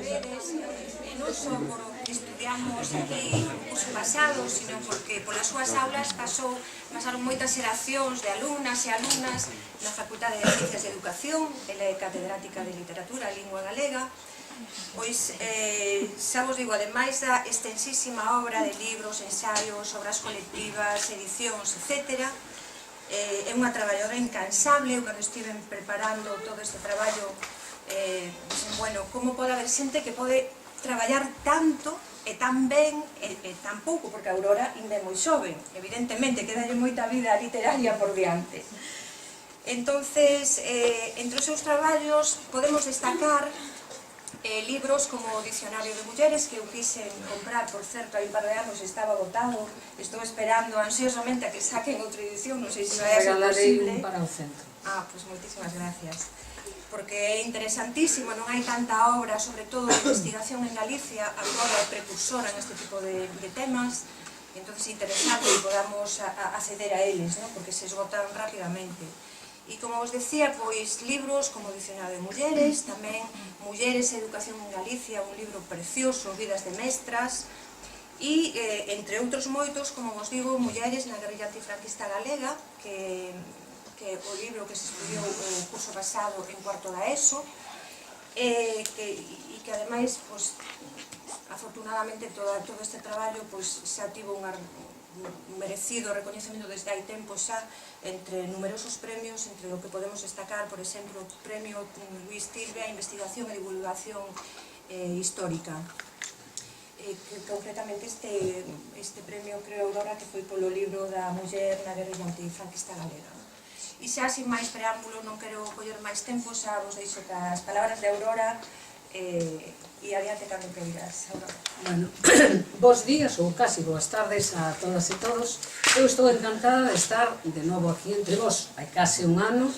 sabedes, e non só porque estudiamos aquí o curso pasado, sino porque polas súas aulas pasaron moitas xeracións de alumnas e alumnas na Facultade de Ciencias de Educación. Ela é catedrática de Literatura e Lingua Galega. Pois, xa vos digo, ademais da extensísima obra de libros, ensaios, obras colectivas, edicións, etc., é unha traballadora incansable. Eu, cando estive preparando todo este traballo, bueno, como pode haber xente que pode traballar tanto e tan ben e tan pouco, porque a Aurora ainda é moi xoven, evidentemente, quedalle moita vida literaria por diante. Entonces, entre os seus traballos podemos destacar libros como o Dicionario de Mulleres, que eu quixen comprar, por certo, hai un par de anos estaba agotado. Estou esperando ansiosamente a que saquen outra edición, non sei se vai a ser posible. Regalarei un para o centro. Pois moitísimas gracias, porque é interesantísimo, non hai tanta obra, sobre todo de investigación en Galicia. A Aurora é precursora neste tipo de temas, e entón é interesante que podamos acceder a eles, porque se esgotan rapidamente. E como vos decía, pois libros como o Dicionario de Mulleres, tamén Mulleres e Educación en Galicia, un libro precioso, Vidas de Mestras, e entre outros moitos, como vos digo, Mulleres na guerrilla antifranquista galega, que é o libro que se estudiou o curso pasado en cuarto da ESO, e que ademais, afortunadamente, todo este traballo xa tivo un merecido recoñecemento desde hai tempo xa, entre numerosos premios, entre o que podemos destacar, por exemplo, o Premio Luis Tilbe a Investigación e Divulgación Histórica, que concretamente este premio creo Aurora que foi polo libro da muller na guerrilla antifranquista galega. E xa, sin máis preámbulo, non quero coller máis tempo, xa vos deixo as palabras de Aurora e adiante cando queiras, Aurora. Bueno, bons días ou casi boas tardes a todas e todos. Eu estou encantada de estar de novo aquí entre vos. Hai case un ano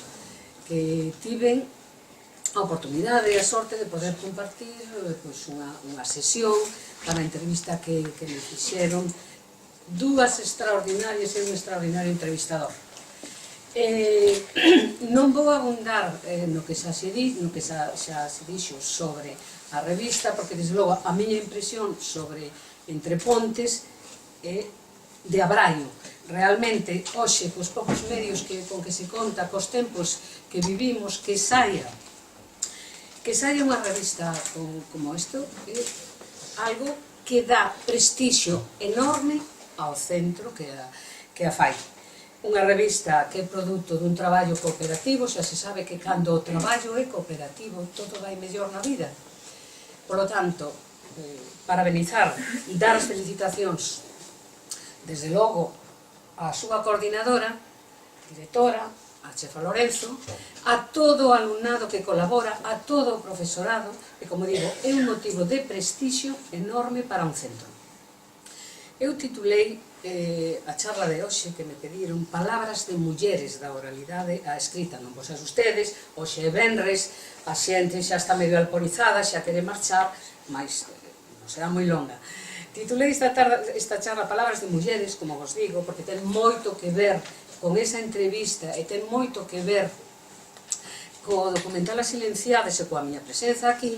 que tiven a oportunidade e a sorte de poder compartir unha sesión para a entrevista que me fixeron dúas extraordinarias e un extraordinario entrevistador. Non vou abundar no que xa se dixo sobre a revista, porque, desde logo, a miña impresión sobre Entre Pontes é de abraio. Realmente, hoxe, cos poucos medios con que se conta, cos tempos que vivimos, que saia unha revista como isto, é algo que dá prestixio enorme ao centro que a fai. Unha revista que é produto dun traballo cooperativo. Xa se sabe que cando o traballo é cooperativo todo vai mellor na vida. Por lo tanto, parabenizar e dar as felicitacións, desde logo, á súa coordinadora, directora, a chefa Lorenzo, a todo o alumnado que colabora, a todo o profesorado, e, como digo, é un motivo de prestixio enorme para un centro. Eu titulei a charla de hoxe, que me pediron, Palabras de mulleres da oralidade á escrita. Non vos asustedes, hoxe é venres, a xente xa está medio alporizada, xa quere marchar, mas non será moi longa. Titulei esta charla Palabras de mulleres, como vos digo, porque ten moito que ver con esa entrevista e ten moito que ver co documental As Silenciades e coa miña presenza aquí,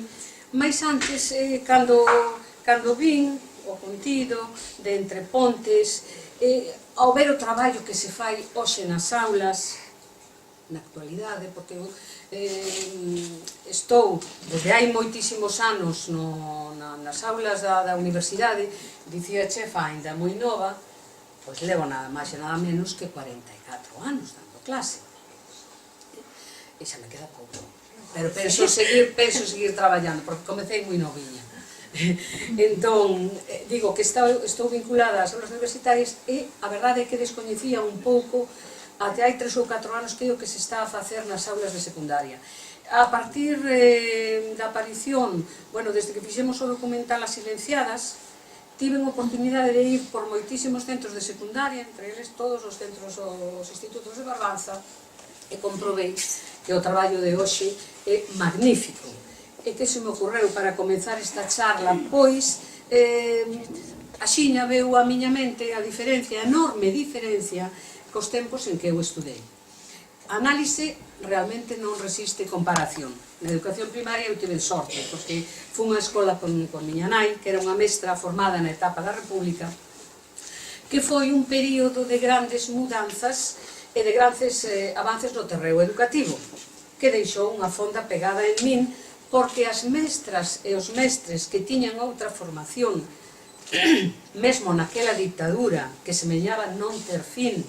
mas antes, cando vin o contido de Entre Pontes, ao ver o traballo que se fai hoxe nas aulas, na actualidade, porque eu estou desde hai moitísimos anos nas aulas da universidade, dicía a chefa, ainda moi nova, pois levo nada máis e nada menos que 44 anos dando clase. E xa me queda pouco, pero penso seguir traballando, porque comecei moi noviña. Entón, digo que estou vinculada ás aulas universitarias e a verdade é que descoñecía un pouco, até hai 3 ou 4 anos que é o que se está a facer nas aulas de secundaria. A partir da aparición, desde que fixemos o documental As Silenciadas, tiven a oportunidade de ir por moitísimos centros de secundaria, entre eles todos os centros, os institutos de Barbanza, e comprobei que o traballo de hoxe é magnífico. E que se me ocorreu para comenzar esta charla, pois, axiña veu a miña mente a diferencia, a enorme diferencia, cos tempos en que eu estudei. A análise realmente non resiste comparación. Na educación primaria eu tive sorte, porque fui unha escola con miña nai, que era unha mestra formada na etapa da República, que foi un período de grandes mudanzas e de grandes avances no terreo educativo, que deixou unha fonda pegada en min, porque as mestras e os mestres que tiñan outra formación, mesmo naquela dictadura que semeñaba non ter fin,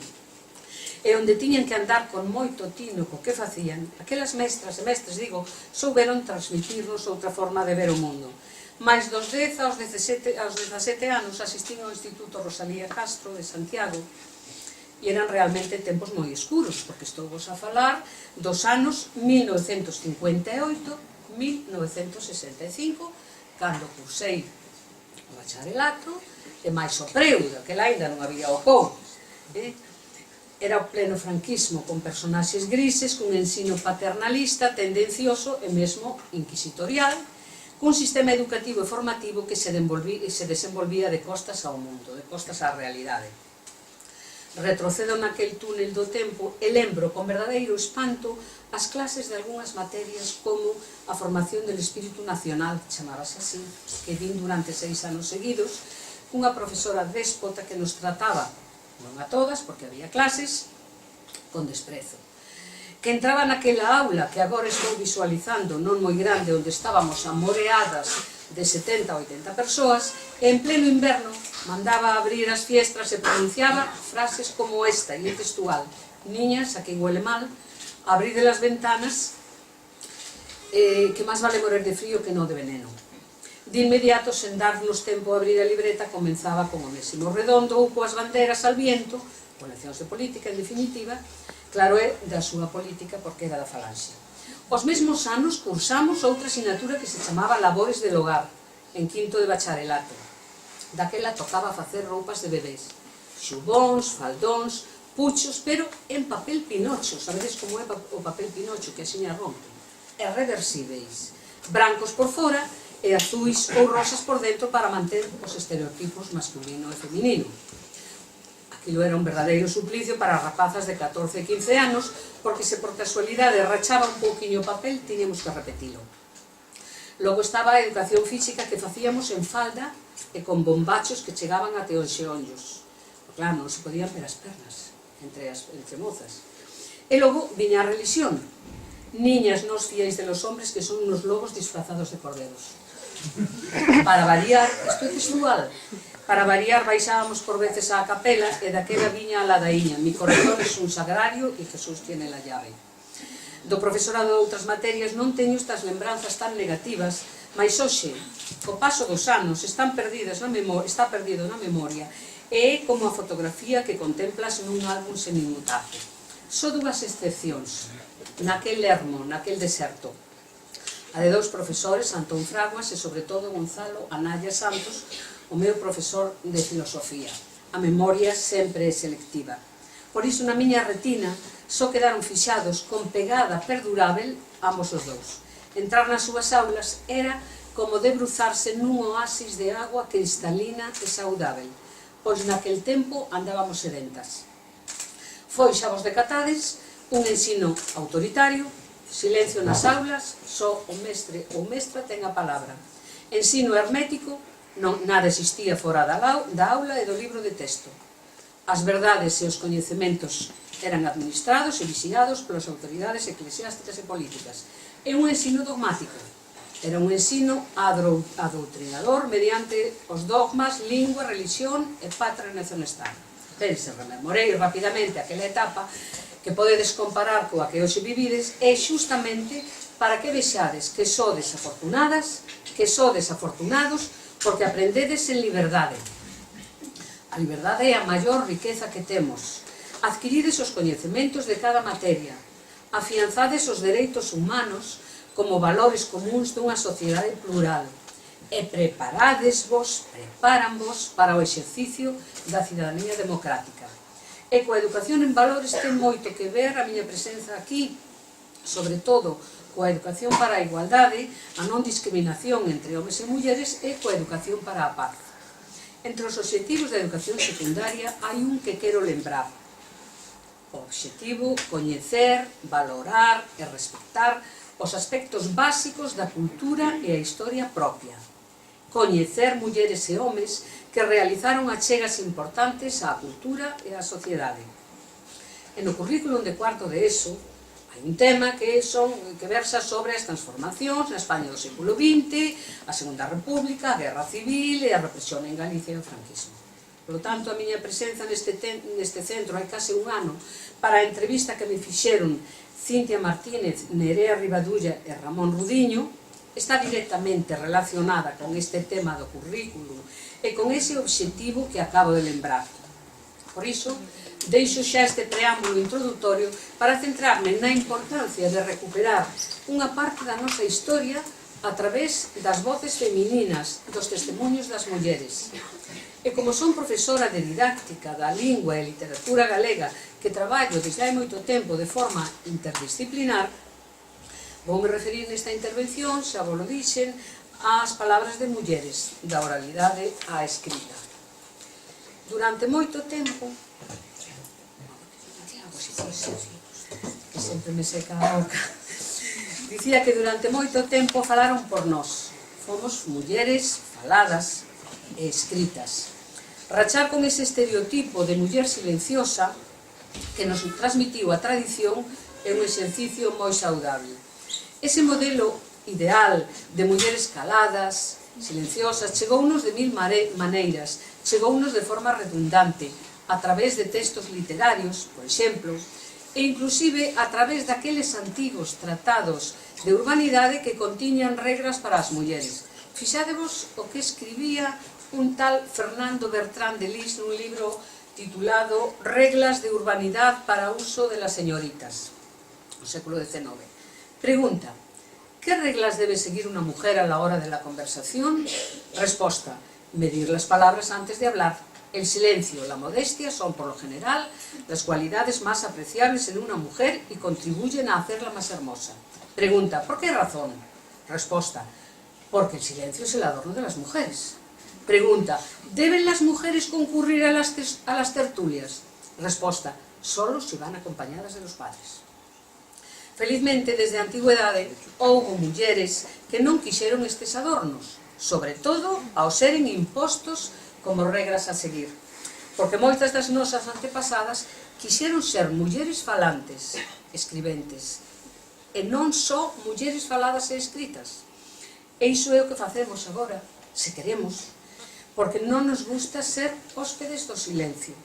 e onde tiñan que andar con moito tino co que facían, aquelas mestras e mestres, digo, souberon transmitirnos outra forma de ver o mundo. Mais dos 10 aos 17 anos asistín ao Instituto Rosalía Castro de Santiago, e eran realmente tempos moi escuros, porque estou vos a falar dos anos 1958-1965, cando cursei o bacharelato, e máis o preu, daquela ainda non había o POU. Era o pleno franquismo, con personaxes grises, cun ensino paternalista, tendencioso e mesmo inquisitorial, cun sistema educativo e formativo que se desenvolvía de costas ao mundo, de costas á realidade. Retrocedo naquel túnel do tempo e lembro con verdadeiro espanto as clases de algunhas materias como a formación del espírito nacional, chamábase así, que vin durante 6 anos seguidos, cunha profesora déspota que nos trataba, non a todas, porque había clases, con desprezo. Que entraba naquela aula que agora estou visualizando, non moi grande, onde estábamos amoreadas de 70 a 80 persoas, e en pleno inverno mandaba abrir as fiestras e pronunciaba frases como esta, e é textual: niñas, aquí huele mal, abrid las ventanas, que máis vale morir de frío que non de veneno. De inmediato, sen darnos tempo a abrir a libreta, comenzaba con o Onésimo Redondo ou coas banderas al viento, con leccións de política, en definitiva, claro é, da súa política, porque era da Falanxe. Os mesmos anos cursamos outra asignatura que se chamaba Labores del Hogar, en quinto de bacharelato. Daquela tocaba facer roupas de bebés, xubóns, faldóns, puchos, pero en papel pinocho, sabedes como é o papel pinocho, que axiña rompe? E reversibles, brancos por fora, e azuis ou rosas por dentro para manter os estereotipos masculino e feminino. Aquilo era un verdadeiro suplicio para rapazas de 14 e 15 anos, porque se por casualidade rachaba un pouquiño o papel, tiñamos que repetilo. Logo estaba a educación física que facíamos en falda e con bombachos que chegaban até os xeonllos. Claro, non se podían ver as pernas entre mozas. E logo viña a religión. Niñas, no os fiéis de los hombres, que son unos lobos disfrazados de corderos. Para variar, isto é textual, para variar baixábamos por veces á capela e daquela viña a ladaíña: mi corazón es un sagrario e Jesús tiene la llave. Do profesorado de outras materias non teño estas lembranzas tan negativas, mas hoxe, co paso dos anos, está perdido na memoria, e é como a fotografía que contemplas nun álbum semimutaje. Só dúas excepcións, naquel ermo, naquel deserto. A de dous profesores, Antón Fraguas e sobre todo Gonzalo Anaya Santos, o meu profesor de filosofía. A memoria sempre é selectiva. Por iso na miña retina só quedaron fixados con pegada perdurável ambos os dous. Entrar nas súas aulas era como debruzarse nun oasis de agua cristalina e saudável, pois naquel tempo andábamos sedentas. Foi, xa vos decatades, un ensino autoritario, silencio nas aulas, só o mestre ou mestra ten a palabra. Ensino hermético, nada existía fora da aula e do libro de texto. As verdades e os coñecementos eran administrados e vixiados polas autoridades eclesiásticas e políticas. É un ensino dogmático. Era un ensino adoutrinador mediante os dogmas, lingua, religión e patria nación estado. Se rememorei rapidamente aquela etapa que podedes comparar coa que hoxe vivides, é xustamente para que vexades que sodes afortunadas, que sodes afortunados, porque aprendedes en liberdade. A liberdade é a maior riqueza que temos. Adquirides os coñecementos de cada materia, afianzades os dereitos humanos como valores comuns dunha sociedade plural, e preparanvos para o exercicio da cidadanía democrática. E coa educación en valores ten moito que ver a miña presenza aquí, sobre todo coa educación para a igualdade, a non discriminación entre homes e mulleres e coa educación para a paz. Entre os obxectivos da educación secundaria hai un que quero lembrar. O obxectivo coñecer, valorar e respectar os aspectos básicos da cultura e a historia propia. Coñecer mulleres e homes que realizaron achegas importantes á cultura e á sociedade. E no currículum de cuarto de ESO hai un tema que versa sobre as transformacións na España do século XX, a Segunda República, a Guerra Civil e a represión en Galicia e o franquismo. Por lo tanto, a miña presenza neste centro hai case un ano para a entrevista que me fixeron Cintia Martínez, Nerea Rivadulla e Ramón Rudiño está directamente relacionada con este tema do currículum e con ese obxectivo que acabo de lembrar. Por iso, deixo xa este preámbulo introductorio para centrarme na importancia de recuperar unha parte da nosa historia a través das voces femininas, dos testemunhos das mulleres. E como son profesora de didáctica da lingua e literatura galega que traballo desde hai moito tempo de forma interdisciplinar, voume referir nesta intervención, xa vos lo dixen, ás palabras de mulleres, da oralidade á escrita. Durante moito tempo, que sempre me seca a boca, dicía que durante moito tempo falaron por nós. Fomos mulleres faladas e escritas. Rachar con ese estereotipo de muller silenciosa que nos transmitiu a tradición é un exercicio moi saudable. Ese modelo ideal de mulleres caladas, silenciosas, chegounos de mil maneiras, chegounos de forma redundante, a través de textos literarios, por exemplo, e inclusive a través daqueles antigos tratados de urbanidade que contiñan regras para as mulleres. Fixádevos o que escribía un tal Fernando Bertrán de Lis nun libro titulado Reglas de urbanidade para uso de las señoritas, no século XIX. Pregunta: ¿qué reglas debe seguir una mujer a la hora de la conversación? Respuesta: medir las palabras antes de hablar. El silencio y la modestia son, por lo general, las cualidades más apreciables en una mujer y contribuyen a hacerla más hermosa. Pregunta: ¿por qué razón? Respuesta: porque el silencio es el adorno de las mujeres. Pregunta: ¿deben las mujeres concurrir a las tertulias? Respuesta: solo si van acompañadas de los padres. Felizmente, desde a antigüedade, houbo mulleres que non quixeron estes adornos, sobre todo ao seren impostos como regras a seguir, porque moitas das nosas antepasadas quixeron ser mulleres falantes, escribentes, e non só mulleres faladas e escritas. E iso é o que facemos agora, se queremos, porque non nos gusta ser hóspedes do silencio.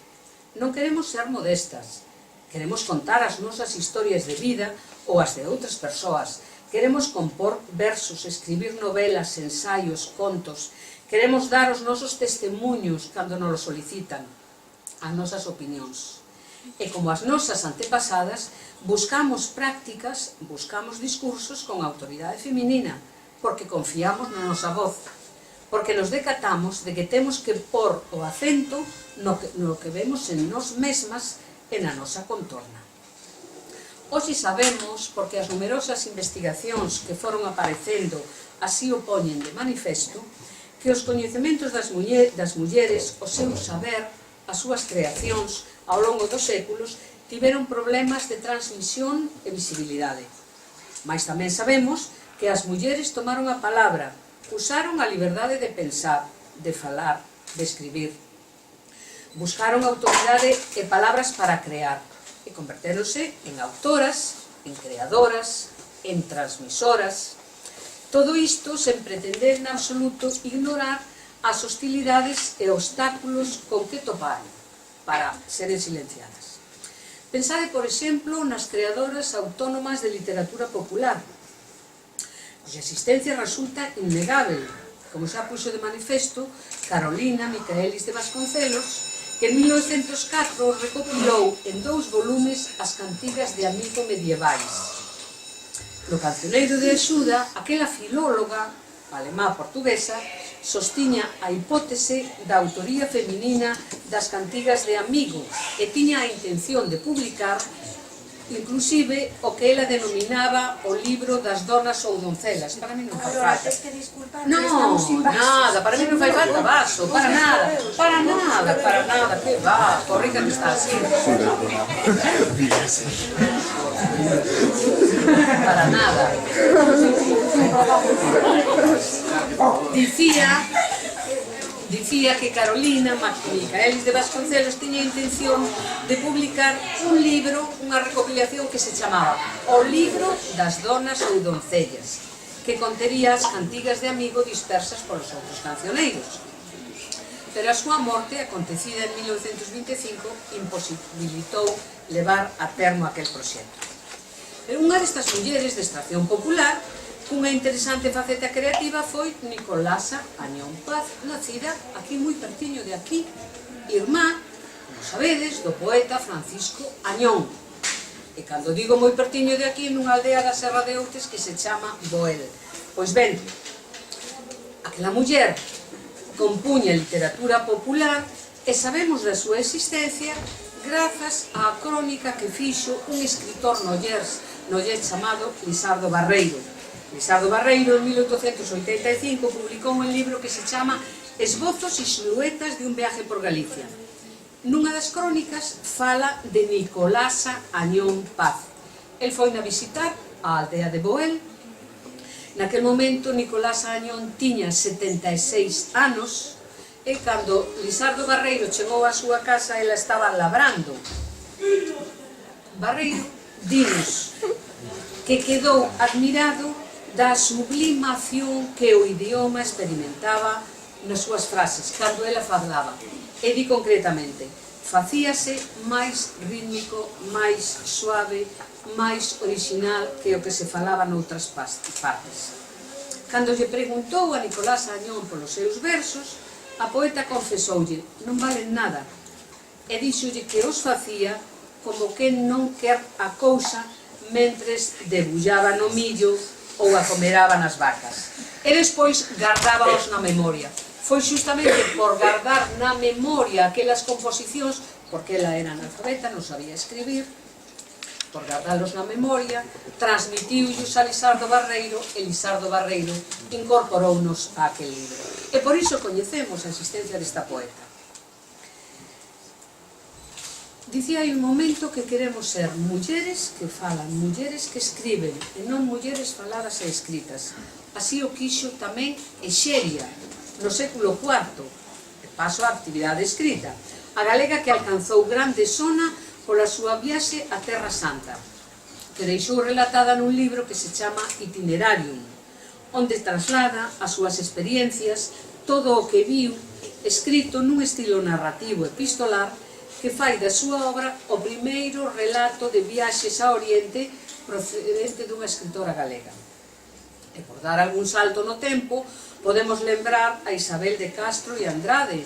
Non queremos ser modestas, queremos contar as nosas historias de vida ou as de outras persoas. Queremos compor versos, escribir novelas, ensaios, contos. Queremos dar os nosos testemunhos cando nos lo solicitan, as nosas opinións. E como as nosas antepasadas, buscamos prácticas, buscamos discursos con autoridade feminina, porque confiamos na nosa voz, porque nos decatamos de que temos que pôr o acento no que vemos en nós mesmas e na nosa contorna. Hoxe sabemos, porque as numerosas investigacións que foron aparecendo así o poñen de manifesto, que os coñecementos das mulleres, o seu saber, as súas creacións ao longo dos séculos tiveron problemas de transmisión e visibilidade. Mais tamén sabemos que as mulleres tomaron a palabra, usaron a liberdade de pensar, de falar, de escribir. Buscaron autoridade e palabras para crear, e convertéronse en autoras, en creadoras, en transmisoras. Todo isto sen pretender en absoluto ignorar as hostilidades e obstáculos con que toparon para seren silenciadas. Pensade, por exemplo, nas creadoras autónomas de literatura popular, cuya existencia resulta innegável, como xa puxo de manifesto Carolina Micaelis de Vasconcelos, que en 1904 recopilou en 2 volumes as cantigas de amigo medievais. No Cancioneiro de Axuda, aquela filóloga alemá-portuguesa sostiña a hipótese da autoría feminina das cantigas de amigo e tiña a intención de publicar inclusive o que ela denominaba o libro das donas ou doncelas. Para mí non fai falta. Non, nada, para mí non fai falta vaso, para nada, que va, corrica que está así. para nada. Dicía que Carolina Micaelis de Vasconcelos tiña intención de publicar un libro, unha recopilación que se chamaba O Libro das Donas ou Doncellas, que contería as cantigas de amigo dispersas polos outros cancioneiros. Pero a súa morte, acontecida en 1925, imposibilitou levar a termo aquel proxecto. Pero unha destas mulleres de extracción popular, cunha interesante faceta creativa, foi Nicolasa Añón Paz, nacida aquí moi pertiño de aquí, irmá, como sabedes, do poeta Francisco Añón. E cando digo moi pertiño de aquí, nunha aldea da Serra de Outes que se chama Boel. Pois ben, aquela muller compuña literatura popular e sabemos da súa existencia grazas á crónica que fixo un escritor nollés chamado Lisardo Barreiro. Lisardo Barreiro, en 1885, publicou un libro que se chama Esbozos e siluetas de un viaje por Galicia. Nunha das crónicas fala de Nicolasa Añón Paz. El foi na visitar a aldea de Boel. Naquel momento, Nicolasa Añón tiña 76 anos e cando Lisardo Barreiro chegou á súa casa, ela estaba labrando. Barreiro dinos que quedou admirado da sublimación que o idioma experimentaba nas súas frases, cando ela falaba. E di concretamente, facíase máis rítmico, máis suave, máis original que o que se falaba noutras partes. Cando lle preguntou a Nicolasa Añón polos seus versos, a poeta confesoulle, non valen nada, e díxolle que os facía como que non quer a cousa mentres debullaba no millo ou a comeraba nas vacas. E despois gardábaos na memoria. Foi justamente por guardar na memoria aquelas composicións, porque ela era analfabeta, non sabía escribir, por guardalos na memoria, transmitiullos a Lisardo Barreiro, e Lisardo Barreiro incorporounos a aquel libro. E por iso coñecemos a existencia desta poeta. Dicía hai un momento que queremos ser mulleres que falan, mulleres que escriben, e non mulleres faladas e escritas. Así o quixo tamén Exeria, no século IV, e paso á actividade escrita, a galega que alcanzou grande sona pola súa viaxe a Terra Santa, que deixou relatada nun libro que se chama Itinerarium, onde traslada as súas experiencias, todo o que viu, escrito nun estilo narrativo epistolar, que fai da súa obra o primeiro relato de viaxes a Oriente procedente dunha escritora galega. E por dar algún salto no tempo, podemos lembrar a Isabel de Castro e Andrade,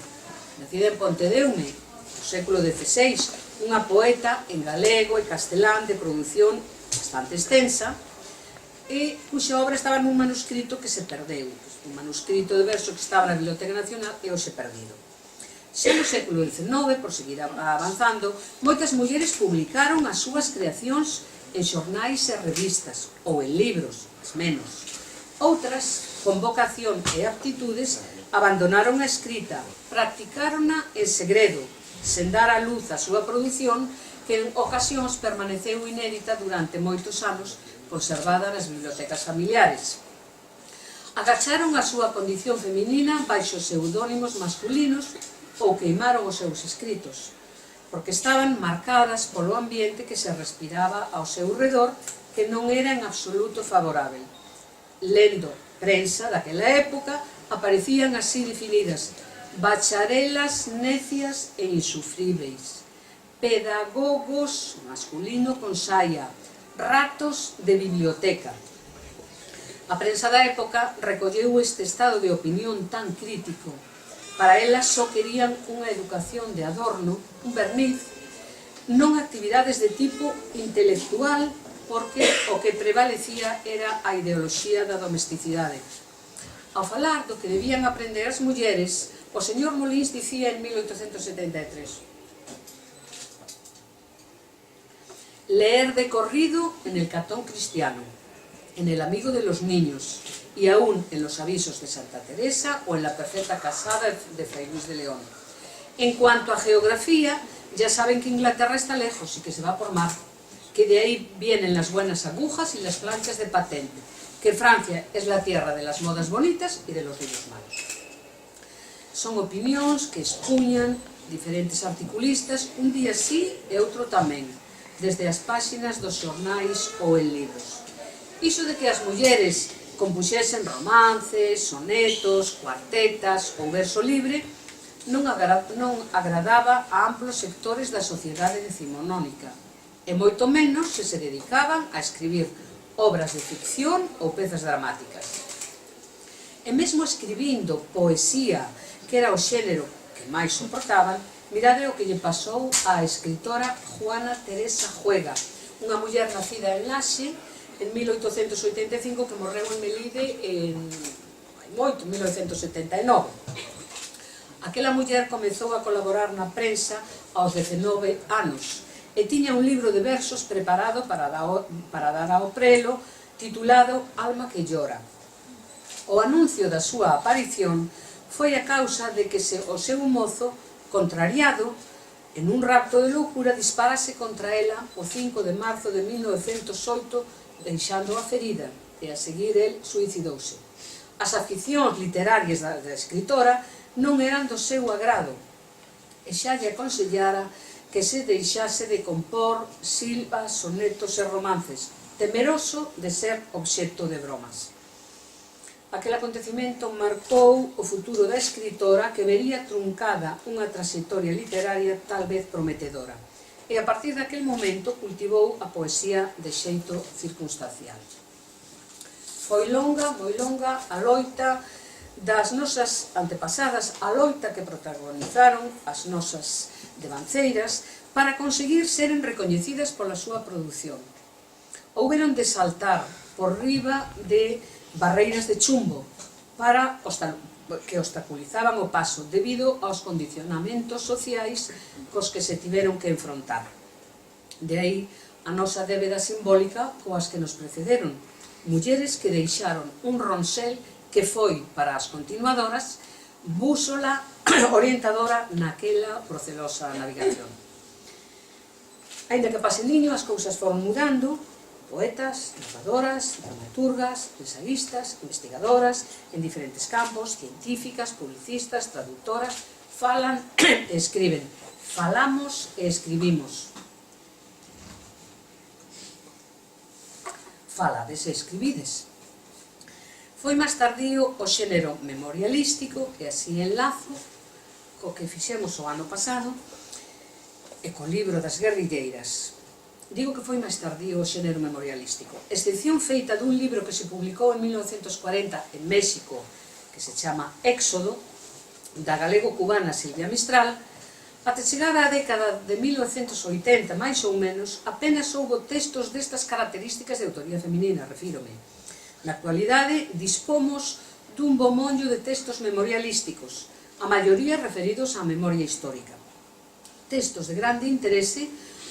nacida en Pontedeume, no século XVI, unha poeta en galego e castelán de produción bastante extensa, e cuxa obra estaba nun manuscrito que se perdeu, un manuscrito de verso que estaba na Biblioteca Nacional e hoxe perdido. Xa no século XIX, por seguir avanzando, moitas mulleres publicaron as súas creacións en xornais e revistas, ou en libros, as menos. Outras, con vocación e aptitudes, abandonaron a escrita, practicárona en segredo, sen dar a luz a súa produción, que en ocasións permaneceu inédita durante moitos anos, conservada nas bibliotecas familiares. Agacharon a súa condición feminina baixo pseudónimos masculinos ou queimaron os seus escritos, porque estaban marcadas polo ambiente que se respiraba ao seu redor, que non era en absoluto favorável. Lendo prensa daquela época, aparecían así definidas: bacharelas necias e insufríveis, pedagogos, masculino con saia, ratos de biblioteca. A prensa da época recolleu este estado de opinión tan crítico. Para elas só querían unha educación de adorno, un verniz, non actividades de tipo intelectual, porque o que prevalecía era a ideoloxía da domesticidade. Ao falar do que debían aprender as mulleres, o señor Molins dicía en 1873: leer de corrido en el Catón Cristiano, en el Amigo de los Niños, y aún en los avisos de Santa Teresa o en la Perfecta Casada de Fray Luis de León. En cuanto a geografía, ya saben que Inglaterra está lejos y que se va por mar, que de ahí vienen las buenas agujas y las planchas de patente, que Francia es la tierra de las modas bonitas y de los libros malos. Son opinións que expuñan diferentes articulistas, un día sí e outro tamén, desde as páxinas dos xornais ou en libros. Iso de que as mulleres compuxesen romances, sonetos, cuartetas ou verso libre non agradaba a amplos sectores da sociedade decimonónica, e moito menos se dedicaban a escribir obras de ficción ou pezas dramáticas. E mesmo escribindo poesía, que era o xénero que máis soportaban, mirade o que lle pasou á escritora Juana Teresa Juega, unha muller nacida en Laxe en 1885 que morreu en Melide en 1979. Aquela muller comezou a colaborar na prensa aos 19 anos e tiña un libro de versos preparado para dar ao prelo titulado Alma que llora. O anuncio da súa aparición foi a causa de que o seu mozo, contrariado, en un rapto de loucura, disparase contra ela o 5 de marzo de 1908, deixando-a ferida, e a seguir el suicidouse. As aficións literarias da escritora non eran do seu agrado, e xa lle aconsellara que se deixase de compor silvas, sonetos e romances, temeroso de ser obxecto de bromas. Aquel acontecimento marcou o futuro da escritora, que vería truncada unha trayectoria literaria tal vez prometedora, e a partir daquel momento cultivou a poesía de xeito circunstancial. Foi longa, moi longa, a loita das nosas antepasadas, a loita que protagonizaron as nosas devanceiras para conseguir seren recoñecidas pola súa produción. Houberon de saltar por riba de barreiras de chumbo que obstaculizaban o paso debido aos condicionamentos sociais cos que se tiveron que enfrontar. De aí a nosa débeda simbólica coas que nos precederon, mulleres que deixaron un ronsel que foi para as continuadoras búsola orientadora naquela procelosa navegación. Aínda que pase niño, as cousas foron mudando. Poetas, narradoras, dramaturgas, ensayistas, investigadoras en diferentes campos, científicas, publicistas, traductoras, falan e escriben. Falamos e escribimos. Falades e escribides. Foi máis tardío o xénero memorialístico, e así enlazo co que fixemos o ano pasado e co libro das guerrilleiras. Digo que foi máis tardío o xénero memorialístico, excepción feita dun libro que se publicou en 1940 en México, que se chama Éxodo, da galego-cubana Silvia Mistral. Até chegar á década de 1980, máis ou menos, apenas houbo textos destas características de autoría feminina, refírome. Na actualidade, dispomos dun bo monllo de textos memorialísticos, a maioría referidos á memoria histórica. Textos de grande interese,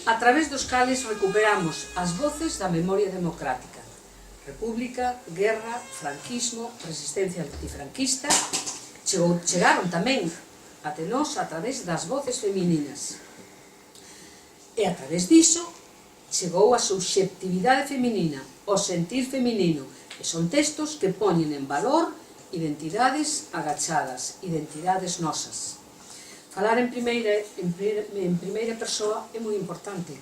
a través dos cales recuperamos as voces da memoria democrática. República, guerra, franquismo, resistencia antifranquista. Chegaron tamén até nós a través das voces femininas. E a través diso chegou a subxectividade feminina, o sentir feminino, e son textos que poñen en valor identidades agachadas, identidades nosas. Falar en primeira persoa é moi importante.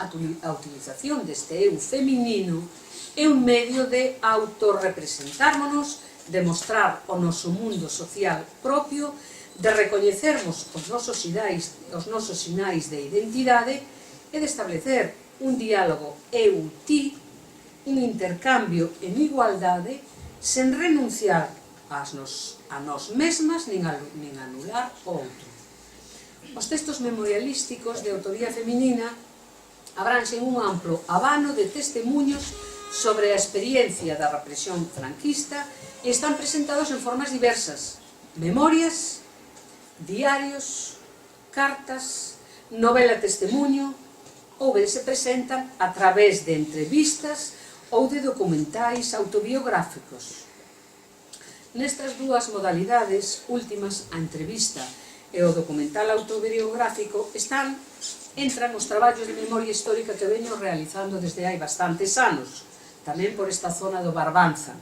A utilización deste eu feminino é un medio de autorrepresentármonos, de mostrar o noso mundo social propio, de recoñecermos os nosos sinais de identidade e de establecer un diálogo eu-ti, un intercambio en igualdade, sen renunciar a nós mesmas nin anular o outro. Os textos memorialísticos de autoría feminina abranxen un amplo abano de testemunhos sobre a experiencia da represión franquista e están presentados en formas diversas: memorias, diarios, cartas, novela testemunho, ou ben se presentan a través de entrevistas ou de documentais autobiográficos. Nestas dúas modalidades últimas, a entrevista e o documental autobiográfico, están entran os traballos de memoria histórica que veño realizando desde hai bastantes anos, tamén por esta zona do Barbanza.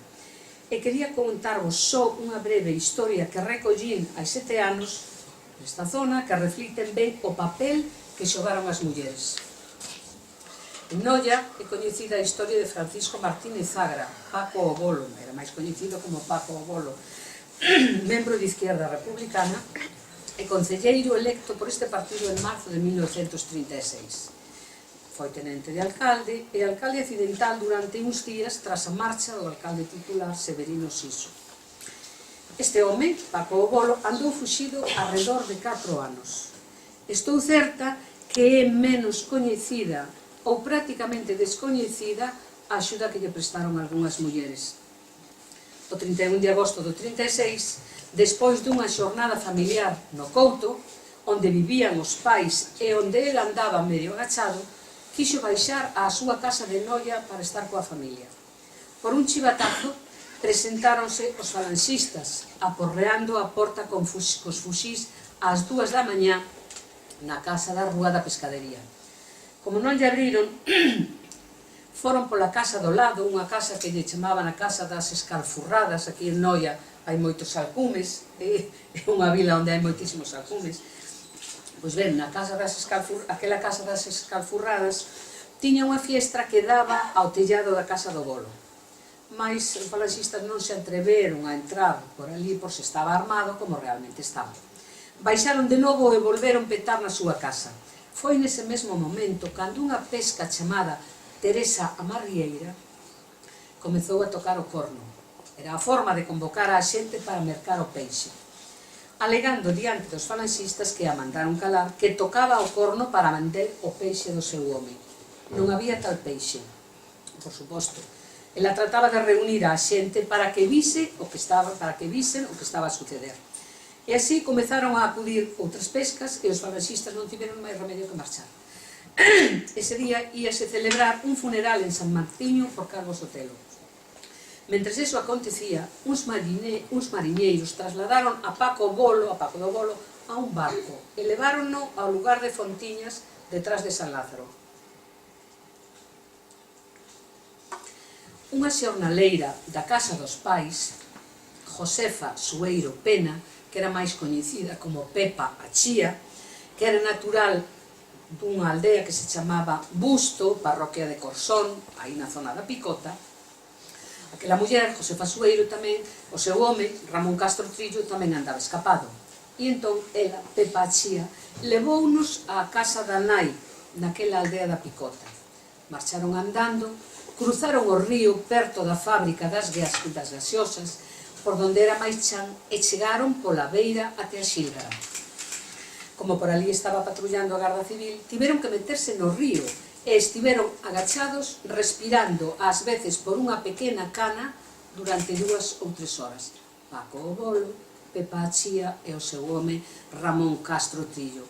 E quería contarvos só unha breve historia que recollín hai 7 anos nesta zona que reflicten ben o papel que xogaron as mulleres. En Noia é coñecida a historia de Francisco Martínez Agra, Paco o Bolo, era máis coñecido como Paco o Bolo, membro de Izquierda Republicana e concelleiro electo por este partido en marzo de 1936. Foi tenente de alcalde e alcalde accidental durante uns días tras a marcha do alcalde titular Severino Siso. Este home, Paco o Bolo, andou fuxido arredor de 4 anos. Estou certa que é menos coñecida ou prácticamente descoñecida a axuda que lle prestaron algunhas mulleres. O 31 de agosto do 36, despois dunha xornada familiar no Couto, onde vivían os pais e onde ele andaba medio agachado, quixo baixar á súa casa de Noia para estar coa familia. Por un chivatazo, presentáronse os falanxistas, aporreando a porta cos fuxís ás 2 da mañá na casa da Rúa da Pescadería. Como non lle abriron, foron pola casa do lado, unha casa que lle chamaban a casa das Escalfurradas. Aquí en Noia hai moitos alcumes, é unha vila onde hai moitísimos alcumes. Pois ben, aquela casa das Escalfurradas tiña unha fiestra que daba ao tellado da casa do Bolo. Mais os falanxistas non se atreveron a entrar por ali por se estaba armado como realmente estaba. Baixaron de novo e volveron petar na súa casa. Foi nese mesmo momento cando unha pesca chamada Teresa Amarrieira comezou a tocar o corno. Era a forma de convocar a xente para mercar o peixe, alegando diante dos falanxistas que a mandaron calar que tocaba o corno para vender o peixe do seu home. Non había tal peixe, por suposto. Ela trataba de reunir a xente para que visen o que estaba a suceder. E así comezaron a acudir outras pescas e os falanxistas non tiveron máis remedio que marchar. Ese día íase celebrar un funeral en San Martiño por Carlos Sotelo. Mentres eso acontecía, uns mariñeiros trasladaron a Paco do Bolo, a un barco e levárono ao lugar de Fontiñas, detrás de San Lázaro. Unha xornaleira da casa dos pais, Josefa Sueiro Pena, que era máis coñecida como Pepa a Chía, que era natural dunha aldea que se chamaba Busto, parroquia de Corsón, aí na zona da Picota. Aquela muller, Josefa Sueiro, tamén, o seu home, Ramón Castro Trillo, tamén andaba escapado. E entón, ela, Pepa a Chía, levounos á casa da nai, naquela aldea da Picota. Marcharon andando, cruzaron o río perto da fábrica das gaseosas, por donde era máis chan, e chegaron pola beira até a Xílgara. Como por ali estaba patrullando a Garda Civil, tiveron que meterse no río e estiveron agachados, respirando ás veces por unha pequena cana durante 2 ou 3 horas. Paco o Bolo, Pepa a Chía e o seu home Ramón Castro Trillo.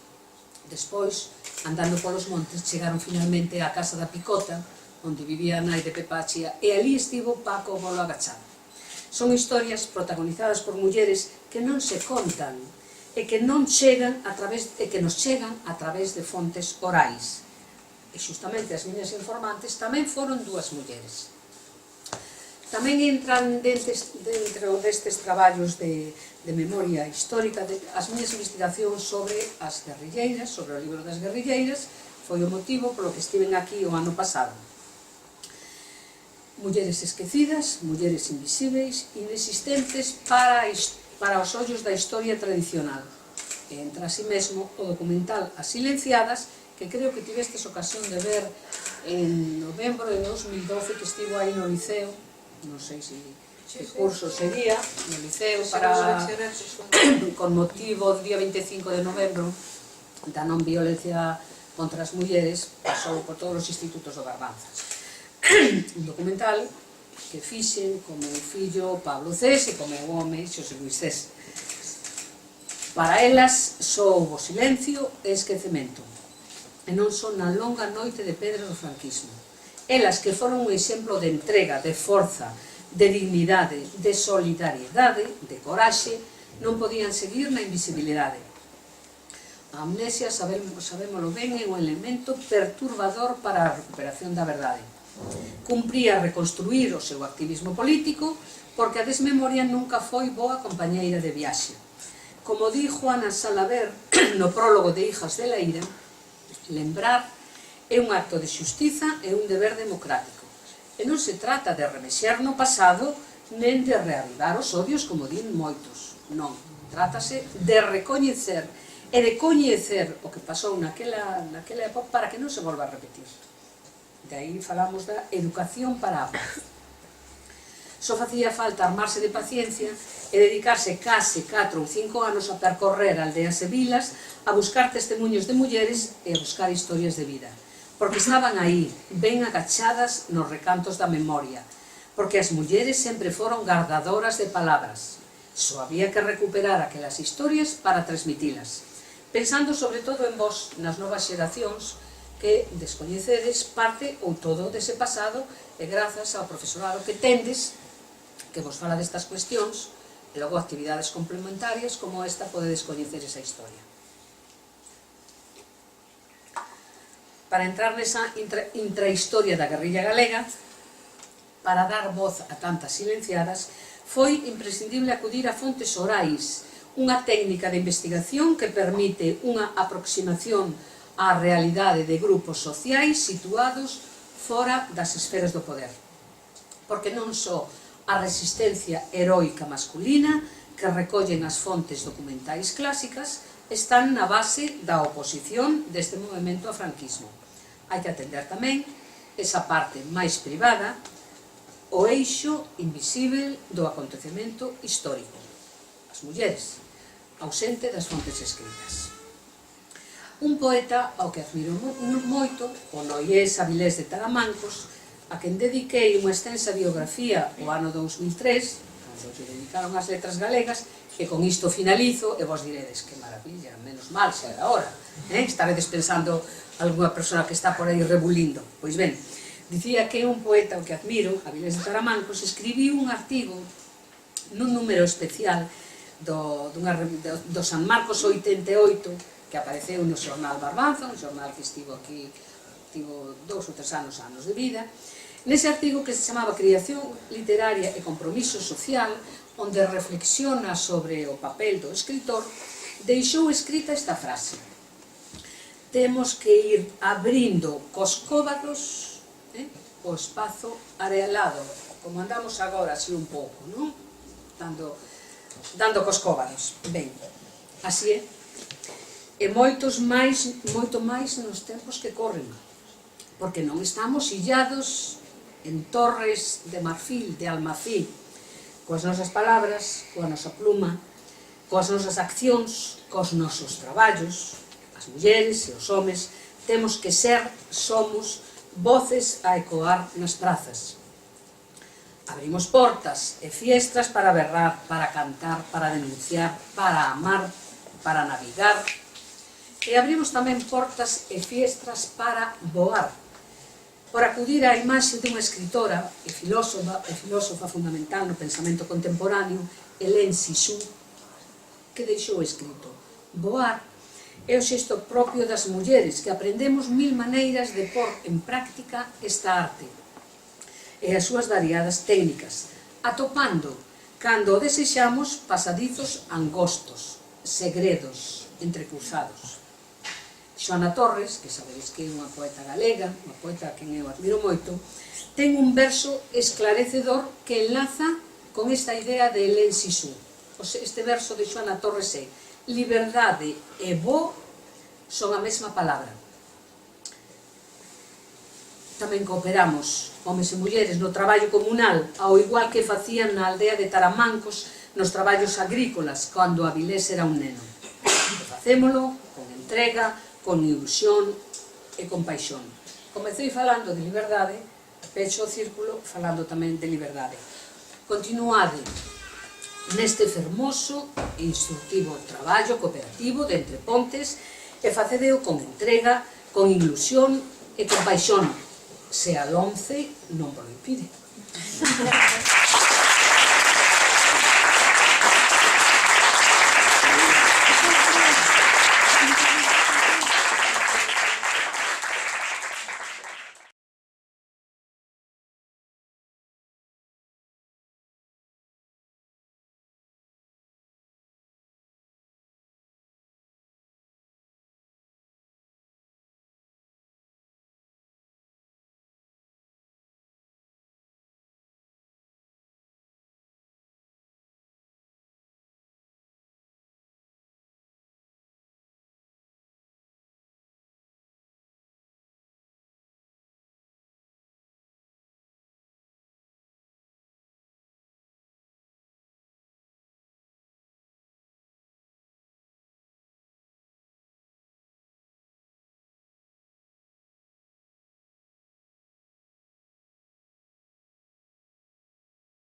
Despois, andando polos montes, chegaron finalmente á casa da Picota, onde vivía a nai de Pepa a Chía, e ali estivo Paco o Bolo agachado. Son historias protagonizadas por mulleres que non se contan e que nos chegan a través de fontes orais. E xustamente as miñas informantes tamén foron 2 mulleres. Tamén entran dentro destes traballos de memoria histórica as miñas investigacións sobre as guerrilleiras, sobre o libro das guerrilleiras. Foi o motivo polo que estiven aquí o ano pasado. Mulleres esquecidas, mulleres invisíveis, inexistentes para os ollos da historia tradicional. E entra así mesmo o documental As Silenciadas, que creo que tivestes ocasión de ver en novembro de 2012, que estivo aí no Liceo, non sei se curso sería, no Liceo, con motivo do día 25 de novembro da non violencia contra as mulleres, pasou por todos os institutos do Barbanza. Un documental que fixen como o fillo Pablo Cés e como o home Xosé Luis Cés. Para elas só houbo silencio e esquecemento, e non son na longa noite de pedra do franquismo. Elas que foron un exemplo de entrega, de forza, de dignidade, de solidariedade, de coraxe, non podían seguir na invisibilidade. A amnesia, sabémolo ben, é un elemento perturbador para a recuperación da verdade. Cumpría reconstruir o seu activismo político porque a desmemoria nunca foi boa compañeira de viaxe. Como di Juana Salaver no prólogo de Hijas de la Ira, lembrar é un acto de xustiza e un deber democrático. E non se trata de remexer no pasado nen de reavivar os odios como din moitos. Non, trátase de recoñecer e de coñecer o que pasou naquela época para que non se volva a repetir. De aí falamos da educación para a paz. Só facía falta armarse de paciencia e dedicarse case 4 ou 5 anos a percorrer aldeas e vilas, a buscar testemunhos de mulleres e a buscar historias de vida. Porque estaban aí, ben agachadas nos recantos da memoria. Porque as mulleres sempre foron gardadoras de palabras. Só había que recuperar aquelas historias para transmitilas. Pensando sobre todo en vos, nas novas xeracións, que descoñecedes parte ou todo dese pasado e grazas ao profesorado que tendes, que vos fala destas cuestións, e logo actividades complementarias como esta podedes coñecer esa historia. Para entrar nesa intrahistoria da guerrilla galega, para dar voz a tantas silenciadas, foi imprescindible acudir a fontes orais, unha técnica de investigación que permite unha aproximación á realidade de grupos sociais situados fora das esferas do poder. Porque non só a resistencia heroica masculina que recollen as fontes documentais clásicas están na base da oposición deste movimento ao franquismo. Hai que atender tamén esa parte máis privada, o eixo invisível do acontecemento histórico. As mulleres, ausente das fontes escritas. Un poeta ao que admiro moito, o Noyés Avilés de Taramancos, a quen dediquei unha extensa biografía o ano 2003, cando lle dedicaron as letras galegas, e con isto finalizo, e vos diredes, que maravilla, menos mal, xa era hora, estaredes pensando algunha persona que está por aí rebulindo. Pois ben, dicía que un poeta o que admiro, Avilés de Taramancos, escribiu un artigo nun número especial do San Marcos 88, que apareceu no xornal Barbanza, un xornal que estivo aquí, tivo 2 ou 3 anos de vida, nese artigo que se chamaba Creación literaria e compromiso social, onde reflexiona sobre o papel do escritor, deixou escrita esta frase: temos que ir abrindo cos cóvados o espazo arealado, como andamos agora así un pouco, non? Dando cos cóvados. Ben, así é. E moito máis nos tempos que corren, porque non estamos illados en torres de marfil, de almacín, coas nosas palabras, coa nosa pluma, coas nosas accións, cos nosos traballos. As mulleres e os homes temos que ser, somos, voces a ecoar nas prazas. Abrimos portas e fiestras para berrar, para cantar, para denunciar, para amar, para navegar. E abrimos tamén portas e fiestras para voar, por acudir á imaxe dunha escritora e filósofa fundamental no pensamento contemporáneo, Hélène Cixous, que deixou escrito: voar é o xesto propio das mulleres, que aprendemos 1000 maneiras de pôr en práctica esta arte e as súas variadas técnicas, atopando, cando o desexamos, pasadizos angostos, segredos, entrecruzados. Xoana Torres, que sabedes que é unha poeta galega, unha poeta a quen eu admiro moito, ten un verso esclarecedor que enlaza con esta idea de Hélène Cixous. Este verso de Xoana Torres é: liberdade e bo son a mesma palabra. Tamén cooperamos, homes e mulleres, no traballo comunal, ao igual que facían na aldea de Taramancos nos traballos agrícolas, cando Avilés era un neno. E facémolo con entrega, con ilusión e con paixón. Comecei falando de liberdade, pecho o círculo falando tamén de liberdade. Continuade neste fermoso e instructivo traballo cooperativo de Entre Pontes e facedeo con entrega, con ilusión e con paixón, se a LOMCE non vos lo impide.